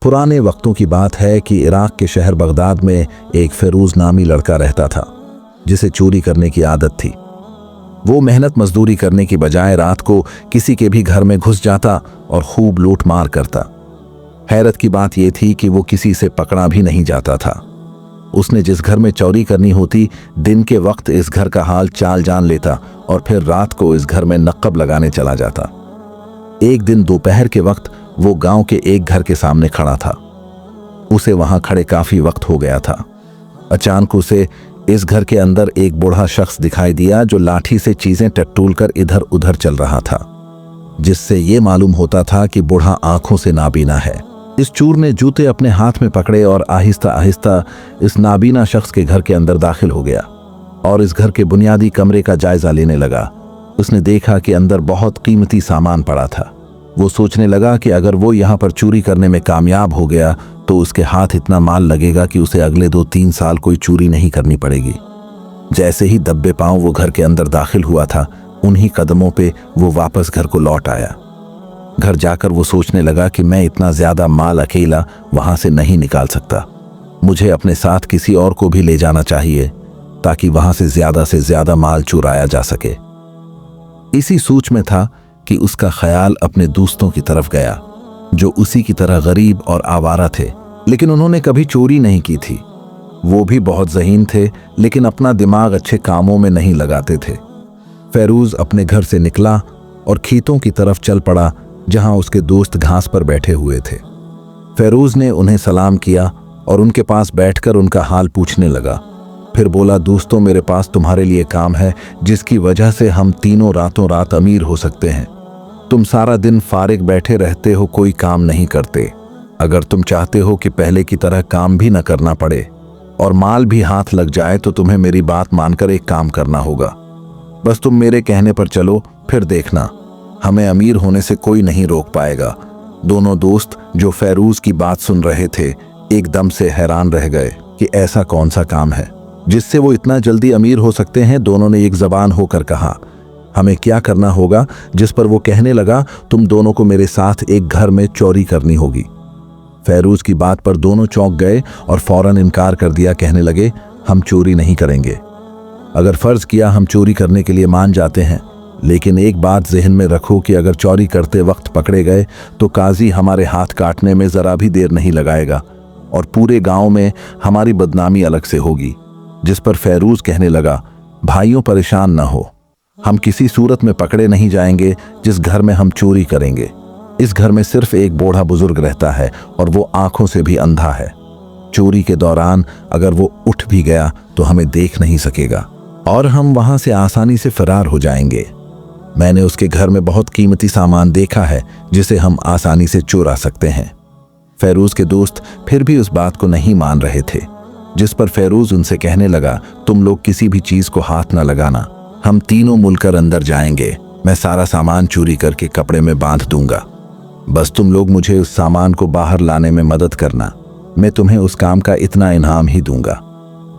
पुराने वक्तों की बात है कि इराक के शहर बगदाद में एक फेरूज नामी लड़का रहता था जिसे चोरी करने की आदत थी। वो मेहनत मजदूरी करने की बजाय रात को किसी के भी घर में घुस जाता और खूब लूट मार करता। हैरत की बात यह थी कि वो किसी से पकड़ा भी नहीं जाता था। उसने जिस घर में चोरी करनी होती, दिन के वक्त इस घर का हाल चाल जान लेता और फिर रात को इस घर में नक्कब लगाने चला जाता। एक दिन दोपहर के वक्त वो गांव के एक घर के सामने खड़ा था। उसे वहां खड़े काफी वक्त हो गया था। अचानक उसे इस घर के अंदर एक बूढ़ा शख्स दिखाई दिया जो लाठी से चीजें टटोल कर इधर उधर चल रहा था, जिससे ये मालूम होता था कि बूढ़ा आंखों से नाबीना है। इस चूर ने जूते अपने हाथ में पकड़े और आहिस्ता आहिस्ता इस नाबीना शख्स के घर के अंदर दाखिल हो गया और इस घर के बुनियादी कमरे का जायजा लेने लगा। उसने देखा कि अंदर बहुत कीमती सामान पड़ा था। वो सोचने लगा कि अगर वो यहाँ पर चोरी करने में कामयाब हो गया तो उसके हाथ इतना माल लगेगा कि उसे अगले 2-3 साल कोई चोरी नहीं करनी पड़ेगी। जैसे ही दब्बे पांव वो घर के अंदर दाखिल हुआ था, उन्हीं कदमों पे वो वापस घर को लौट आया। घर जाकर वो सोचने लगा कि मैं इतना ज्यादा माल अकेला वहां से नहीं निकाल सकता। मुझे अपने साथ किसी और को भी ले जाना चाहिए ताकि वहां से ज्यादा माल चुराया जा सके। इसी सोच में था कि उसका ख्याल अपने दोस्तों की तरफ गया जो उसी की तरह गरीब और आवारा थे, लेकिन उन्होंने कभी चोरी नहीं की थी। वो भी बहुत ज़हीन थे, लेकिन अपना दिमाग अच्छे कामों में नहीं लगाते थे। फेरूज अपने घर से निकला और खेतों की तरफ चल पड़ा जहां उसके दोस्त घास पर बैठे हुए थे। फेरूज ने उन्हें सलाम किया और उनके पास बैठकर उनका हाल पूछने लगा। फिर बोला, दोस्तों, मेरे पास तुम्हारे लिए काम है जिसकी वजह से हम तीनों रातों रात अमीर हो सकते हैं। तुम सारा दिन फारिग बैठे रहते हो, कोई काम नहीं करते। अगर तुम चाहते हो कि पहले की तरह काम भी न करना पड़े और माल भी हाथ लग जाए तो तुम्हें मेरी बात मानकर एक काम करना होगा। बस तुम मेरे कहने पर चलो, फिर देखना, हमें अमीर होने से कोई नहीं रोक पाएगा। दोनों दोस्त जो फेरूज की बात सुन रहे थे एकदम से हैरान रह गए कि ऐसा कौन सा काम है जिससे वो इतना जल्दी अमीर हो सकते हैं। दोनों ने एक जबान होकर कहा, हमें क्या करना होगा? जिस पर वो कहने लगा, तुम दोनों को मेरे साथ एक घर में चोरी करनी होगी। फेरूज की बात पर दोनों चौंक गए और फौरन इनकार कर दिया। कहने लगे, हम चोरी नहीं करेंगे। अगर फर्ज किया हम चोरी करने के लिए मान जाते हैं, लेकिन एक बात जहन में रखो कि अगर चोरी करते वक्त पकड़े गए तो काजी हमारे हाथ काटने में जरा भी देर नहीं लगाएगा और पूरे गांव में हमारी बदनामी अलग से होगी। जिस पर फेरूज कहने लगा, भाइयों, परेशान न हो, हम किसी सूरत में पकड़े नहीं जाएंगे जिस घर में हम चोरी करेंगे। इस घर में सिर्फ एक बूढ़ा बुजुर्ग रहता है और वो आंखों से भी अंधा है। चोरी के दौरान अगर वो उठ भी गया तो हमें देख नहीं सकेगा और हम वहां से आसानी से फरार हो जाएंगे। मैंने उसके घर में बहुत कीमती सामान देखा है जिसे हम आसानी से चुरा सकते हैं। फेरूज के दोस्त फिर भी उस बात को नहीं मान रहे थे, जिस पर फेरूज उनसे कहने लगा, तुम लोग किसी भी चीज को हाथ न लगाना, हम तीनों मिलकर अंदर जाएंगे। मैं सारा सामान चोरी करके कपड़े में बांध दूंगा। बस तुम लोग मुझे उस सामान को बाहर लाने में मदद करना। मैं तुम्हें उस काम का इतना इनाम ही दूंगा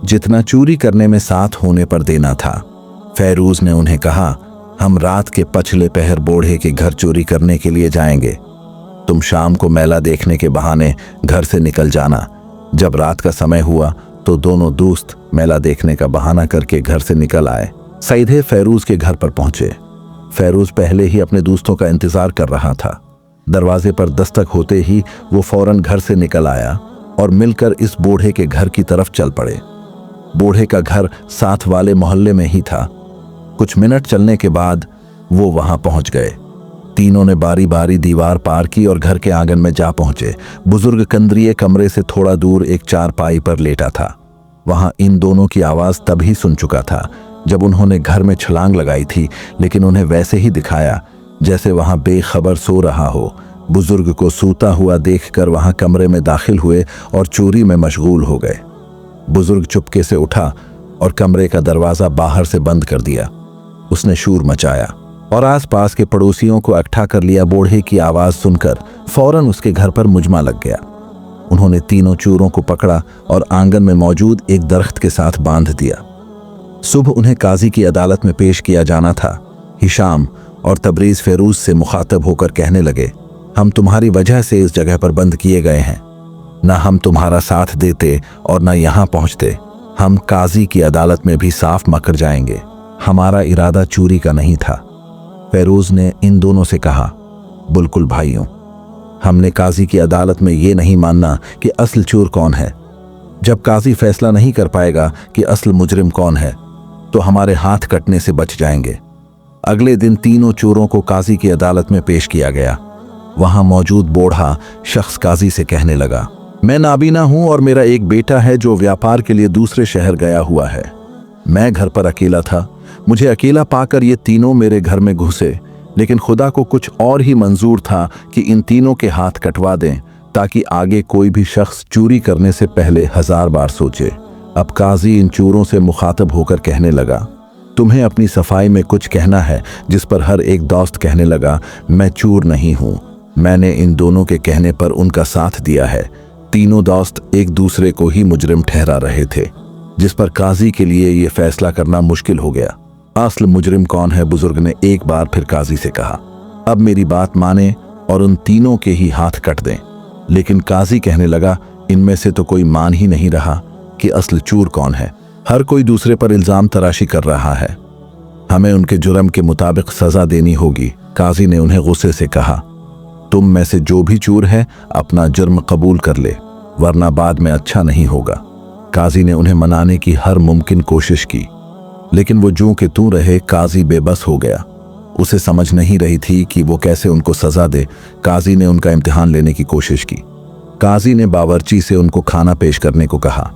जितना चोरी करने में साथ होने पर देना था। फेरूज ने उन्हें कहा, हम रात के पछले पहर बूढ़े के घर चोरी करने के लिए जाएंगे। तुम शाम को मेला देखने के बहाने घर से निकल जाना। जब रात का समय हुआ तो दोनों दोस्त मेला देखने का बहाना करके घर से निकल आए। सीधे फेरूज के घर पर पहुंचे। फेरूज पहले ही अपने दोस्तों का इंतजार कर रहा था। दरवाजे पर दस्तक होते ही वो फौरन घर से निकल आया और मिलकर इस बूढ़े के घर की तरफ चल पड़े। बूढ़े का घर साथ वाले मोहल्ले में ही था। कुछ मिनट चलने के बाद वो वहां पहुंच गए। तीनों ने बारी बारी दीवार पार की और घर के आंगन में जा पहुंचे। बुजुर्ग कंद्रीय कमरे से थोड़ा दूर एक चारपाई पर लेटा था। वहां इन दोनों की आवाज तभी सुन चुका था जब उन्होंने घर में छलांग लगाई थी, लेकिन उन्हें वैसे ही दिखाया जैसे वहां बेखबर सो रहा हो। बुजुर्ग को सोता हुआ देखकर वहां कमरे में दाखिल हुए और चोरी में मशगूल हो गए। बुजुर्ग चुपके से उठा और कमरे का दरवाजा बाहर से बंद कर दिया। उसने शोर मचाया और आसपास के पड़ोसियों को इकट्ठा कर लिया। बूढ़े की आवाज सुनकर फौरन उसके घर पर मुजमा लग गया। उन्होंने तीनों चोरों को पकड़ा और आंगन में मौजूद एक दरख्त के साथ बांध दिया। सुबह उन्हें काजी की अदालत में पेश किया जाना था। हिशाम और तबरीज फेरूज से मुखातब होकर कहने लगे, हम तुम्हारी वजह से इस जगह पर बंद किए गए हैं। न हम तुम्हारा साथ देते और न यहाँ पहुँचते। हम काजी की अदालत में भी साफ मकर जाएंगे। हमारा इरादा चोरी का नहीं था। फेरोज ने इन दोनों से कहा, बिल्कुल भाइयों, हमने काजी की अदालत में ये नहीं मानना कि असल चोर कौन है। जब काजी फैसला नहीं कर पाएगा कि असल मुजरिम कौन है तो हमारे हाथ कटने से बच जाएंगे। अगले दिन तीनों चोरों को काजी की अदालत में पेश किया गया। वहां मौजूद बूढ़ा शख्स काजी से कहने लगा, मैं नाबीना हूं और मेरा एक बेटा है जो व्यापार के लिए दूसरे शहर गया हुआ है। मैं घर पर अकेला था। मुझे अकेला पाकर ये तीनों मेरे घर में घुसे, लेकिन खुदा को कुछ और ही मंजूर था कि इन तीनों के हाथ कटवा दें ताकि आगे कोई भी शख्स चोरी करने से पहले 1000 बार सोचे। अब काजी इन चोरों से मुखातब होकर कहने लगा, तुम्हें अपनी सफाई में कुछ कहना है? जिस पर हर एक दोस्त कहने लगा, मैं चोर नहीं हूं। मैंने इन दोनों के कहने पर उनका साथ दिया है। तीनों दोस्त एक दूसरे को ही मुजरिम ठहरा रहे थे, जिस पर काजी के लिए यह फैसला करना मुश्किल हो गया। असल मुजरिम कौन है? बुजुर्ग ने एक बार फिर काजी से कहा, अब मेरी बात माने और उन तीनों के ही हाथ कट दें। लेकिन काजी कहने लगा, इनमें से तो कोई मान ही नहीं रहा कि असल चोर कौन है। हर कोई दूसरे पर इल्जाम तराशी कर रहा है। हमें उनके जुर्म के मुताबिक सजा देनी होगी। काजी ने उन्हें गुस्से से कहा, तुम में से जो भी चोर है अपना जुर्म कबूल कर ले, वरना बाद में अच्छा नहीं होगा। काजी ने उन्हें मनाने की हर मुमकिन कोशिश की, लेकिन वो जूं के तूं रहे। काजी बेबस हो गया। उसे समझ नहीं रही थी कि वो कैसे उनको सजा दे। काजी ने उनका इम्तिहान लेने की कोशिश की। काजी ने बावर्ची से उनको खाना पेश करने को कहा।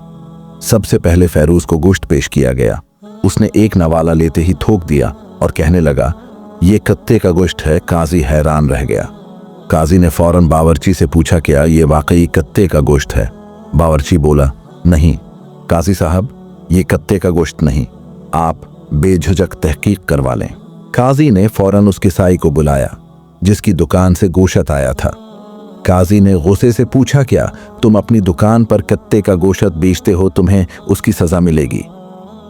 सबसे पहले फेरोज को गोश्त पेश किया गया। उसने एक नवाला लेते ही थोक दिया और कहने लगा, ये कत्ते का गोश्त है। काजी हैरान रह गया। काजी ने फौरन बावर्ची से पूछा, क्या ये वाकई कत्ते का गोश्त है? बावर्ची बोला, नहीं काजी साहब, ये कत्ते का गोश्त नहीं, आप बेझिझक तहकीक करवा लें। काजी ने फौरन उस किसाई को बुलाया जिसकी दुकान से गोश्त आया था। काजी ने गुस्से से पूछा, क्या तुम अपनी दुकान पर कत्ते का गोश्त बेचते हो? तुम्हें उसकी सजा मिलेगी।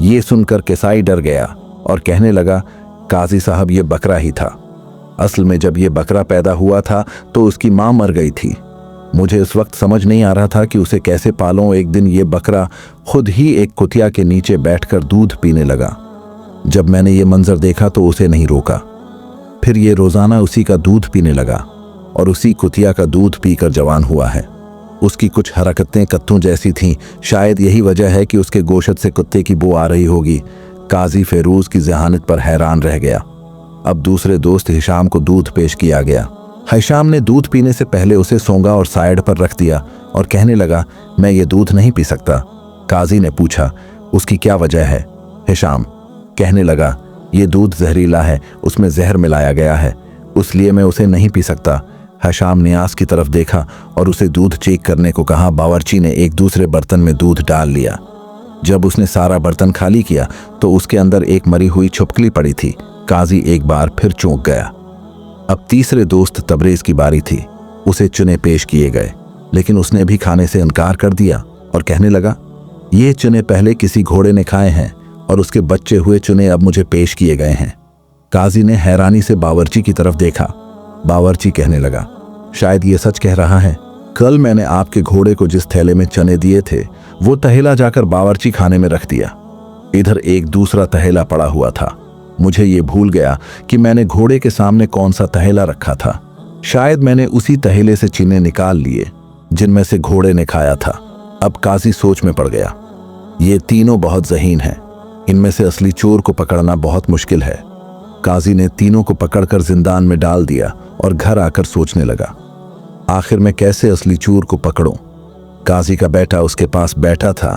ये सुनकर किसाई डर गया और कहने लगा, काजी साहब, ये बकरा ही था। असल में जब ये बकरा पैदा हुआ था तो उसकी माँ मर गई थी। मुझे उस वक्त समझ नहीं आ रहा था कि उसे कैसे पालूं। एक दिन ये बकरा खुद ही एक कुतिया के नीचे बैठकर दूध पीने लगा। जब मैंने ये मंजर देखा तो उसे नहीं रोका। फिर ये रोजाना उसी का दूध पीने लगा और उसी कुतिया का दूध पीकर जवान हुआ है। उसकी कुछ हरकतें कत्तों जैसी थीं। शायद यही वजह है कि उसके गोश्त से कुत्ते की बू आ रही होगी। काजी फेरोज की ज़हानत पर हैरान रह गया। अब दूसरे दोस्त हिशाम को दूध पेश किया गया। हिशाम ने दूध पीने से पहले उसे सोंगा और साइड पर रख दिया और कहने लगा, मैं ये दूध नहीं पी सकता। काजी ने पूछा, उसकी क्या वजह है? हिशाम कहने लगा, ये दूध जहरीला है, उसमें जहर मिलाया गया है, इसलिए मैं उसे नहीं पी सकता। हिशाम नियाज की तरफ देखा और उसे दूध चेक करने को कहा। बावर्ची ने एक दूसरे बर्तन में दूध डाल लिया। जब उसने सारा बर्तन खाली किया तो उसके अंदर एक मरी हुई छुपकली पड़ी थी। काजी एक बार फिर चौंक गया। अब तीसरे दोस्त तबरेज की बारी थी। उसे चुने पेश किए गए, लेकिन उसने भी खाने से इनकार कर दिया और कहने लगा, ये चुने पहले किसी घोड़े ने खाए हैं और उसके बच्चे हुए चुने अब मुझे पेश किए गए हैं। काजी ने हैरानी से बावर्ची की तरफ देखा। बावर्ची कहने लगा, शायद ये सच कह रहा है। कल मैंने आपके घोड़े को जिस थैले में चने दिए थे वो तहेला जाकर बावर्ची खाने में रख दिया। इधर एक दूसरा तहेला पड़ा हुआ था। मुझे ये भूल गया कि मैंने घोड़े के सामने कौन सा तहेला रखा था। शायद मैंने उसी तहेले से चीने निकाल लिए जिनमें से घोड़े ने खाया था। अब काजी सोच में पड़ गया। ये तीनों बहुत ज़हीन हैं। इनमें से असली चोर को पकड़ना बहुत मुश्किल है। काजी ने तीनों को पकड़कर जिंदान में डाल दिया और घर आकर सोचने लगा, आखिर मैं कैसे असली चोर को पकड़ूं। काजी का बेटा उसके पास बैठा था।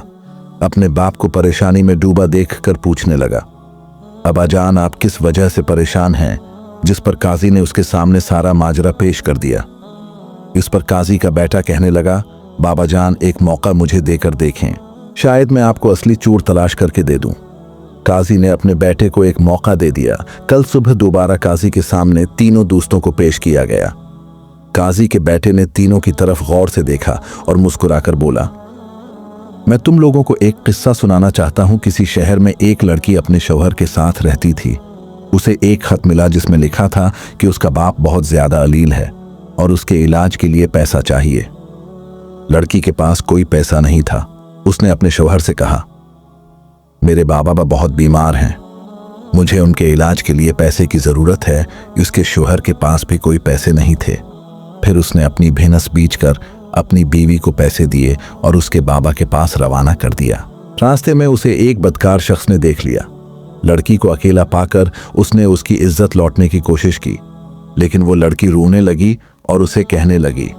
अपने बाप को परेशानी में डूबा देखकर पूछने लगा, अब्बाजान, आप किस वजह से परेशान हैं? जिस पर काजी ने उसके सामने सारा माजरा पेश कर दिया। इस पर काजी का बेटा कहने लगा, बाबा जान, एक मौका मुझे देकर देखें, शायद मैं आपको असली चोर तलाश करके दे दूं। काजी ने अपने बेटे को एक मौका दे दिया। कल सुबह दोबारा काजी के सामने तीनों दोस्तों को पेश किया गया। काजी के बेटे ने तीनों की तरफ गौर से देखा और मुस्कुराकर बोला, मैं तुम लोगों को एक किस्सा सुनाना चाहता हूं। किसी शहर में एक लड़की अपने शौहर के साथ रहती थी। उसे एक खत मिला जिसमें लिखा था कि उसका बाप बहुत ज्यादा अलील है और उसके इलाज के लिए पैसा चाहिए। लड़की के पास कोई पैसा नहीं था। उसने अपने शौहर से कहा, मेरे बाबा बहुत बीमार हैं, मुझे उनके इलाज के लिए पैसे की ज़रूरत है। उसके शौहर के पास भी कोई पैसे नहीं थे। फिर उसने अपनी भेनस बेचकर अपनी बीवी को पैसे दिए और उसके बाबा के पास रवाना कर दिया। रास्ते में उसे एक बदकार शख्स ने देख लिया। लड़की को अकेला पाकर उसने उसकी इज्जत लौटने की कोशिश की, लेकिन वो लड़की रोने लगी और उसे कहने लगी,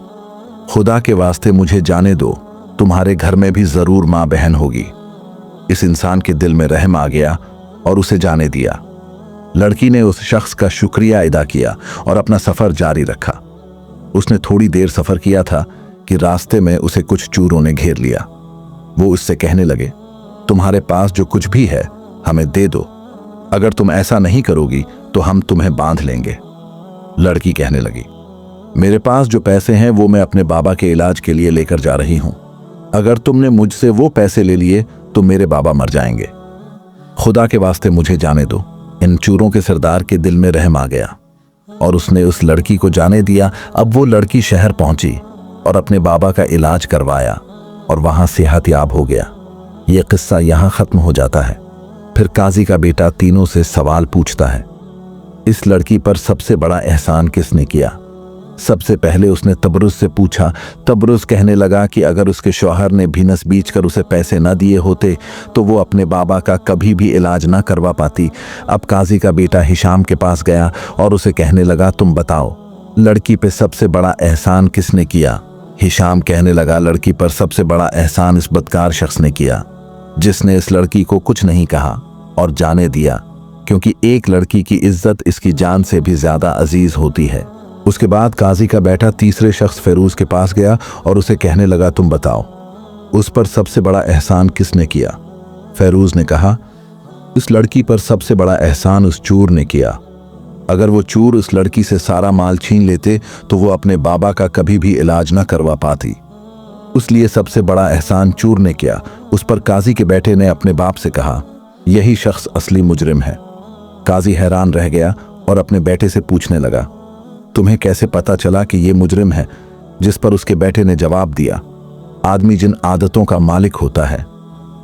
खुदा के वास्ते मुझे जाने दो, तुम्हारे घर में भी ज़रूर माँ बहन होगी। इस इंसान के दिल में रहम आ गया और उसे जाने दिया। लड़की ने उस शख्स का शुक्रिया अदा किया और अपना सफ़र जारी रखा। उसने थोड़ी देर सफ़र किया था कि रास्ते में उसे कुछ चोरों ने घेर लिया। वो उससे कहने लगे, तुम्हारे पास जो कुछ भी है हमें दे दो, अगर तुम ऐसा नहीं करोगी तो हम तुम्हें बांध लेंगे। लड़की कहने लगी, मेरे पास जो पैसे हैं वो मैं अपने बाबा के इलाज के लिए लेकर जा रही हूं। अगर तुमने मुझसे वो पैसे ले लिए तो मेरे बाबा मर जाएंगे। खुदा के वास्ते मुझे जाने दो। इन चोरों के सरदार के दिल में रहम आ गया और उसने उस लड़की को जाने दिया। अब वो लड़की शहर पहुंची और अपने बाबा का इलाज करवाया और वहां सेहतयाब हो गया। ये किस्सा यहाँ ख़त्म हो जाता है। फिर काजी का बेटा तीनों से सवाल पूछता है, इस लड़की पर सबसे बड़ा एहसान किसने किया? सबसे पहले उसने तबरुज़ से पूछा। तबरुज़ कहने लगा कि अगर उसके शौहर ने भीनस बेचकर उसे पैसे न दिए होते तो वो अपने बाबा का कभी भी इलाज ना करवा पाती। अब काजी का बेटा हिशाम के पास गया और उसे कहने लगा, तुम बताओ लड़की पे सबसे बड़ा एहसान किसने किया? हिशाम कहने लगा, लड़की पर सबसे बड़ा एहसान इस बदकार शख्स ने किया जिसने इस लड़की को कुछ नहीं कहा और जाने दिया, क्योंकि एक लड़की की इज्जत इसकी जान से भी ज्यादा अजीज होती है। उसके बाद काजी का बेटा तीसरे शख्स फेरूज के पास गया और उसे कहने लगा, तुम बताओ उस पर सबसे बड़ा एहसान किसने किया? फेरूज ने कहा, इस लड़की पर सबसे बड़ा एहसान उस चोर ने किया। अगर वो चोर उस लड़की से सारा माल छीन लेते तो वो अपने बाबा का कभी भी इलाज न करवा पाती, इसलिए सबसे बड़ा एहसान चोर ने किया। उस पर काजी के बेटे ने अपने बाप से कहा, यही शख्स असली मुजरिम है। काजी हैरान रह गया और अपने बेटे से पूछने लगा, तुम्हें कैसे पता चला कि ये मुजरिम है? जिस पर उसके बेटे ने जवाब दिया, आदमी जिन आदतों का मालिक होता है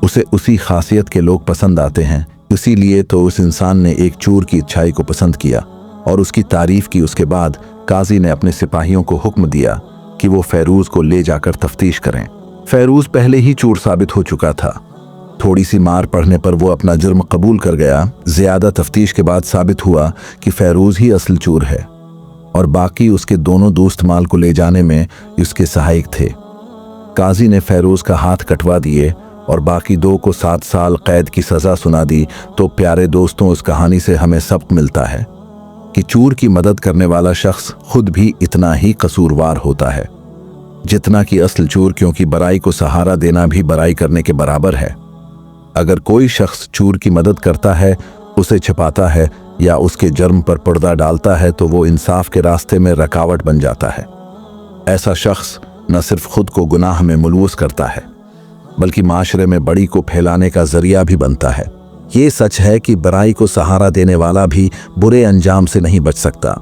उसे उसी खासियत के लोग पसंद आते हैं। इसीलिए तो उस इंसान ने एक चोर की अच्छाई को पसंद किया और उसकी तारीफ की। उसके बाद काजी ने अपने सिपाहियों को हुक्म दिया कि वो फेरूज को ले जाकर तफ्तीश करें। फेरूज पहले ही चोर साबित हो चुका था। थोड़ी सी मार पड़ने पर वो अपना जुर्म कबूल कर गया। ज्यादा तफ्तीश के बाद साबित हुआ कि फेरूज ही असल चोर है और बाकी उसके दोनों दोस्त माल को ले जाने में उसके सहायक थे। काजी ने फेरूज का हाथ कटवा दिए और बाकी दो को 7 साल कैद की सज़ा सुना दी। तो प्यारे दोस्तों, उस कहानी से हमें सबक मिलता है कि चोर की मदद करने वाला शख्स खुद भी इतना ही कसूरवार होता है जितना कि असल चोर, क्योंकि बुराई को सहारा देना भी बुराई करने के बराबर है। अगर कोई शख्स चोर की मदद करता है, उसे छिपाता है या उसके जुर्म पर पर्दा डालता है तो वो इंसाफ के रास्ते में रुकावट बन जाता है। ऐसा शख्स न सिर्फ खुद को गुनाह में मुलवस करता है बल्कि माशरे में बड़ी को फैलाने का जरिया भी बनता है। ये सच है कि बुराई को सहारा देने वाला भी बुरे अंजाम से नहीं बच सकता।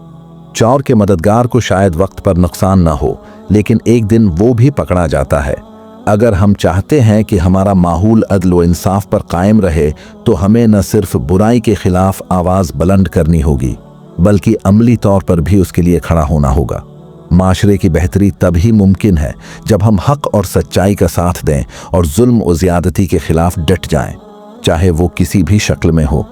चोर के मददगार को शायद वक्त पर नुकसान न हो, लेकिन एक दिन वो भी पकड़ा जाता है। अगर हम चाहते हैं कि हमारा माहौल अदल व इंसाफ पर कायम रहे तो हमें न सिर्फ बुराई के खिलाफ आवाज़ बुलंद करनी होगी बल्कि अमली तौर पर भी उसके लिए खड़ा होना होगा। माशरे की बेहतरी तभी मुमकिन है जब हम हक और सच्चाई का साथ दें और जुल्म और ज़्यादती के खिलाफ डट जाएं, चाहे वो किसी भी शक्ल में हो।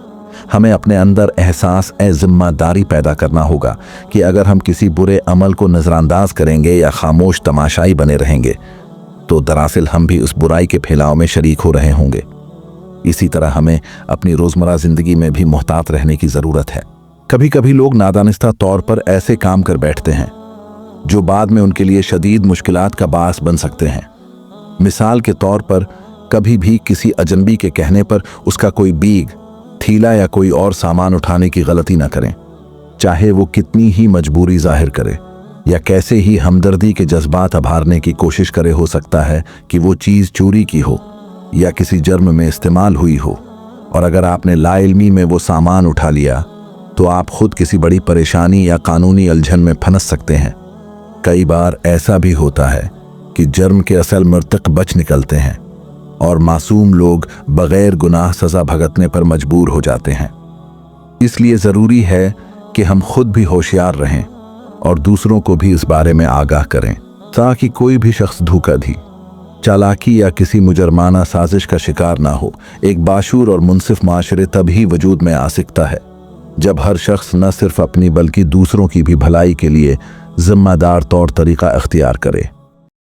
हमें अपने अंदर एहसास ज़िम्मेदारी पैदा करना होगा कि अगर हम किसी बुरे अमल को नज़रअंदाज करेंगे या खामोश तमाशाई बने रहेंगे तो दरअसल हम भी उस बुराई के फैलाव में शरीक हो रहे होंगे। इसी तरह हमें अपनी रोज़मर्रा ज़िंदगी में भी मुहतात रहने की ज़रूरत है। कभी कभी लोग नादानिस्ता तौर पर ऐसे काम कर बैठते हैं जो बाद में उनके लिए शदीद मुश्किलात का बास बन सकते हैं। मिसाल के तौर पर, कभी भी किसी अजनबी के कहने पर उसका कोई बीग, थीला या कोई और सामान उठाने की गलती न करें, चाहे वो कितनी ही मजबूरी जाहिर करे या कैसे ही हमदर्दी के जज्बात अभारने की कोशिश करे। हो सकता है कि वो चीज़ चोरी की हो या किसी जुर्म में इस्तेमाल हुई हो, और अगर आपने लाइल्मी में वो सामान उठा लिया तो आप खुद किसी बड़ी परेशानी या कानूनी उलझन में फंस सकते हैं। कई बार ऐसा भी होता है कि जुर्म के असल मर्तक बच निकलते हैं और मासूम लोग बगैर गुनाह सज़ा भुगतने पर मजबूर हो जाते हैं। इसलिए ज़रूरी है कि हम खुद भी होशियार रहें और दूसरों को भी इस बारे में आगाह करें, ताकि कोई भी शख्स धोखाधड़ी, चालाकी या किसी मुजरमाना साजिश का शिकार ना हो। एक बाशूर और मुनसिफ माशरे तभी वजूद में आ सकता है जब हर शख्स न सिर्फ अपनी बल्कि दूसरों की भी भलाई के लिए जिम्मेदार तौर तरीका अख्तियार करे।